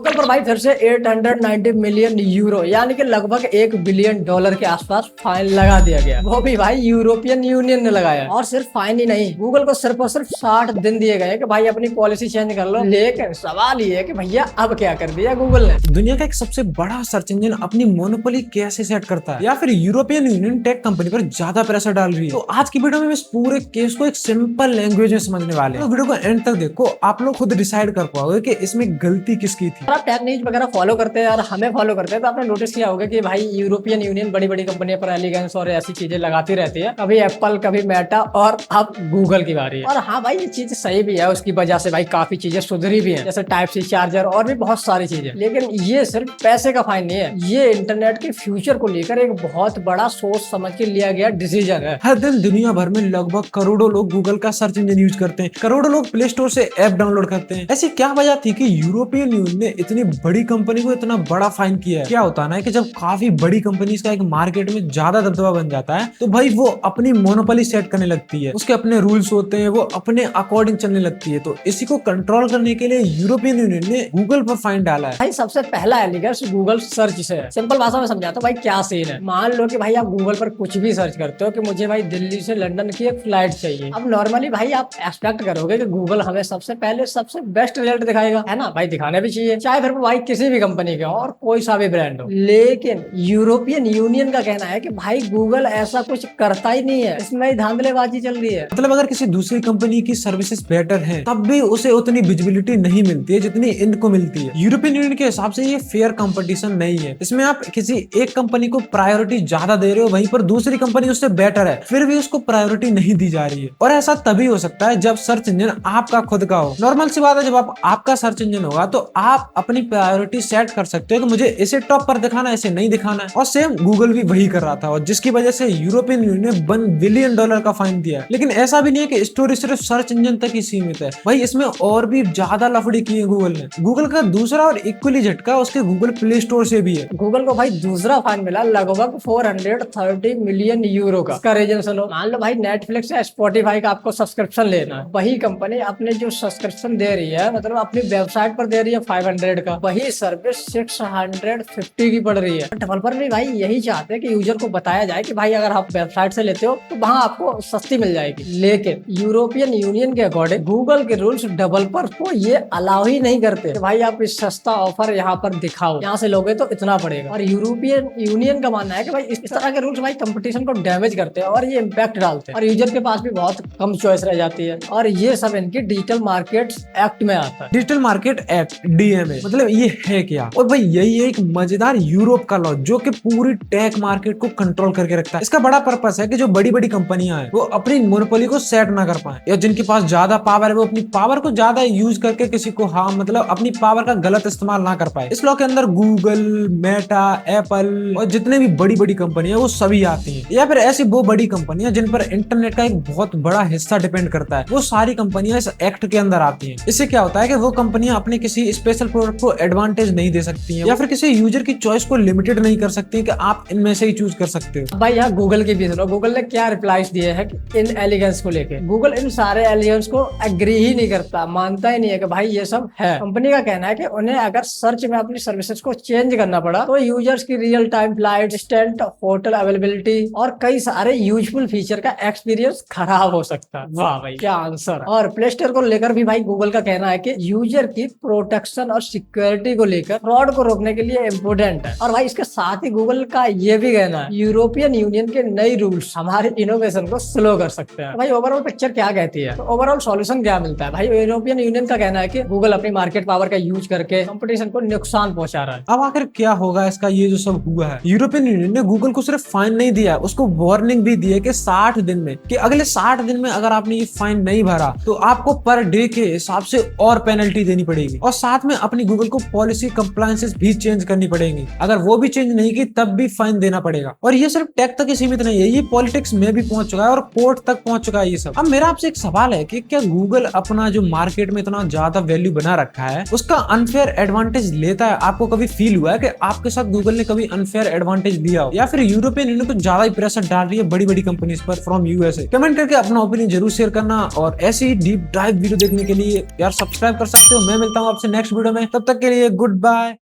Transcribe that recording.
Google पर भाई फिर से 890 मिलियन यूरो यानी कि लगभग $1 बिलियन के आसपास फाइन लगा दिया गया। वो भी भाई यूरोपियन यूनियन ने लगाया। और सिर्फ फाइन ही नहीं, गूगल को सिर्फ और सिर्फ 60 दिन दिए गए कि भाई अपनी पॉलिसी चेंज कर लो। लेकिन सवाल ये है कि भैया अब क्या कर दिया गूगल ने। दुनिया का एक सबसे बड़ा सर्च इंजन अपनी मोनोपोली कैसे सेट करता है, या फिर यूरोपियन यूनियन टेक कंपनी पर ज्यादा प्रेशर डाल रही है। तो आज की वीडियो में इस पूरे केस को एक सिंपल लैंग्वेज में समझने वाले हैं। तो वीडियो को एंड तक देखो, आप लोग खुद डिसाइड कर पाओगे कि इसमें गलती किसकी थी। आप टेक न्यूज वगैरह फॉलो करते हैं और हमें फॉलो करते हैं तो आपने नोटिस किया होगा कि भाई यूरोपियन यूनियन बड़ी बड़ी कंपनियों पर एलिगेंस और ऐसी चीजें लगाती रहती है। कभी एप्पल, कभी मेटा और अब गूगल की बारी है। और हाँ भाई, ये चीज सही भी है, उसकी वजह से भाई काफी चीजें सुधरी भी हैं, जैसे टाइप सी चार्जर और भी बहुत सारी चीजें। लेकिन ये सिर्फ पैसे का फाइन नहीं है, ये इंटरनेट के फ्यूचर को लेकर एक बहुत बड़ा सोच समझ के लिया गया डिसीजन है। हर दिन दुनिया भर में लगभग करोड़ों लोग गूगल का सर्च इंजन यूज करते हैं, करोड़ों लोग प्ले स्टोर से ऐप डाउनलोड करते हैं। ऐसी क्या वजह थी कि यूरोपियन यूनियन ने इतनी बड़ी कंपनी को इतना बड़ा फाइन किया है? क्या होता है कि जब काफी बड़ी कंपनीज का एक मार्केट में ज्यादा दबदबा बन जाता है तो भाई वो अपनी मोनोपोली सेट करने लगती है, उसके अपने रूल्स होते हैं, वो अपने अकॉर्डिंग चलने लगती है। तो इसी को कंट्रोल करने के लिए यूरोपियन यूनियन ने गूगल पर फाइन डाला है। भाई सबसे पहला एलिगेंस गूगल सर्च से है। सिंपल भाषा में समझाता हूँ भाई क्या सीन है। मान लो कि भाई आप गूगल पर कुछ भी सर्च करते हो कि मुझे भाई दिल्ली से लंदन की एक फ्लाइट चाहिए। अब नॉर्मली भाई आप एक्सपेक्ट करोगे कि गूगल हमें सबसे पहले सबसे बेस्ट रिजल्ट दिखाएगा, है ना भाई? दिखाने भी चाहिए, चाहे फिर भाई किसी भी कंपनी का और कोई सा भी ब्रांड हो। लेकिन यूरोपियन यूनियन का कहना है कि भाई गूगल ऐसा कुछ करता ही नहीं है, इसमें ही धांधलेबाजी चल रही है। मतलब अगर किसी दूसरी कंपनी की सर्विसेज बेटर है तब भी उसे उतनी विजिबिलिटी नहीं मिलती है जितनी इनको मिलती है। यूरोपियन यूनियन के हिसाब से ये फेयर कंपटीशन नहीं है। इसमें आप किसी एक कंपनी को प्रायोरिटी ज्यादा दे रहे हो, वहीं पर दूसरी कंपनी उससे बेटर है, फिर भी उसको प्रायोरिटी नहीं दी जा रही है। और ऐसा तभी हो सकता है जब सर्च इंजन आपका खुद का हो। नॉर्मल सी बात है, जब आपका सर्च इंजन होगा तो आप अपनी प्रायोरिटी सेट कर सकते हो कि मुझे इसे टॉप पर दिखाना है, इसे नहीं दिखाना है। और सेम गूगल भी वही कर रहा था, और जिसकी वजह से यूरोपियन यूनियन ने $1 बिलियन का फाइन दिया। लेकिन ऐसा भी नहीं है कि स्टोरी सिर्फ सर्च इंजन तक ही सीमित है भाई, इसमें और भी ज्यादा लफड़ी की है गूगल ने। गूगल का दूसरा और इक्वली झटका उसके गूगल प्ले स्टोर से भी है। गूगल को भाई दूसरा फाइन मिला लगभग 430 मिलियन यूरो का। इसका रीजन सुनो। मान लो भाई नेटफ्लिक्स या स्पॉटिफाई का आपको सब्सक्रिप्शन लेना है, वही कंपनी अपने जो सब्सक्रिप्शन दे रही है, मतलब अपनी वेबसाइट पर दे रही है 500 का, वही सर्विस 650 की पड़ रही है। डेवलपर भी भाई यही चाहते हैं कि यूजर को बताया जाए कि भाई अगर आप वेबसाइट से लेते हो तो वहाँ आपको सस्ती मिल जाएगी। लेकिन यूरोपियन यूनियन के अकॉर्डिंग गूगल के रूल्स डेवलपर को ये अलाउ ही नहीं करते कि भाई आप इस सस्ता ऑफर यहाँ पर दिखाओ, यहाँ से लोगे तो इतना पड़ेगा। और यूरोपियन यूनियन का मानना है कि भाई इस तरह के रूल्स भाई कंपटीशन को डैमेज करते हैं और ये इम्पैक्ट डालते हैं, और यूजर के पास भी बहुत कम चॉइस रह जाती है। और ये सब इनकी डिजिटल मार्केट एक्ट में आता है। डिजिटल मार्केट एक्ट DMA मतलब ये है क्या? और भाई यही एक मजेदार यूरोप का लॉ जो कि पूरी टेक मार्केट को कंट्रोल करके रखता है। इसका बड़ा पर्पस है कि जो बड़ी बड़ी कंपनियां हैं वो अपनी मोनोपोली को सेट ना कर पाए, या जिनके पास ज्यादा पावर है वो अपनी पावर को ज्यादा यूज करके किसी को मतलब अपनी पावर का गलत इस्तेमाल ना कर पाए। इस लॉ के अंदर गूगल, मेटा, एप्पल और जितने भी बड़ी बड़ी कंपनियां वो सभी आती हैं, या फिर ऐसी वो बड़ी कंपनियां जिन पर इंटरनेट का एक बहुत बड़ा हिस्सा डिपेंड करता है, वो सारी कंपनियां इस एक्ट के अंदर आती हैं। इससे क्या होता है कि वो कंपनियां अपने किसी स्पेशल प्रोडक्ट को एडवांटेज नहीं दे सकती हैं, या फिर किसी यूजर की चॉइस को लिमिटेड नहीं कर सकती कि आप इनमें से ही चूज कर सकते हो। भाई यहाँ गूगल की भी सुनो। गूगल ने क्या रिप्लाईज दिए हैं इन एलिगेंस को लेके। गूगल इन सारे एलिगेंस को एग्री ही नहीं करता, मानता ही नहीं है कि भाई ये सब है। कंपनी का कहना है कि उन्हें अगर सर्च में अपनी सर्विसेज को चेंज करना पड़ा तो यूजर्स की real time flight, instant hotel availability और कई सारे यूजफुल फीचर का एक्सपीरियंस खराब हो सकता है। वाह भाई क्या आंसर। और प्ले स्टोर को लेकर भी भाई गूगल का कहना है कि यूजर की प्रोटेक्शन और सिक्योरिटी को लेकर फ्रॉड को रोकने के लिए इम्पोर्टेंट है। और भाई इसके साथ ही गूगल का ये भी कहना है यूरोपियन यूनियन के नए रूल्स हमारे इनोवेशन को स्लो कर सकते हैं। भाई ओवरऑल पिक्चर क्या कहती है, तो ओवरऑल सॉल्यूशन क्या मिलता है? भाई यूरोपियन यूनियन का कहना है कि गूगल अपनी मार्केट पावर का यूज करके कंपटीशन को नुकसान पहुंचा रहा है। अब आखिर क्या होगा इसका? ये जो सब हुआ है, यूरोपियन यूनियन ने गूगल को सिर्फ फाइन नहीं दिया, उसको वार्निंग भी दी है कि 60 दिन में, कि अगले 60 दिन में अगर आपने ये फाइन नहीं भरा तो आपको पर डे के हिसाब से और पेनल्टी देनी पड़ेगी, और साथ में अपनी गूगल को पॉलिसी कंप्लायंसेस भी चेंज करनी पड़ेगी। अगर वो भी चेंज नहीं की तब भी फाइन देना पड़ेगा। और ये सिर्फ टेक तक ही सीमित नहीं है, ये पॉलिटिक्स में भी पहुंच चुका है और कोर्ट तक पहुंच चुका है ये सब। अब मेरा आपसे एक सवाल है कि क्या गूगल अपना जो मार्केट में इतना ज्यादा वैल्यू बना रखा है उसका अनफेयर एडवांटेज लेता है? आपको कभी फील हुआ है कि आपके साथ गूगल ने कभी अनफेयर एडवांटेज लिया हो, या फिर यूरोपियन यूनियन को ज्यादा ही प्रेशर डाल रही है बड़ी बड़ी कंपनीज पर फ्रॉम यूएसए? कमेंट करके अपना ओपिनियन जरूर शेयर करना, और ऐसी डीप डाइव वीडियो देखने के लिए यार सब्सक्राइब कर सकते हो। मैं मिलता हूँ आपसे नेक्स्ट वीडियो में। तब तक के लिए गुड बाय।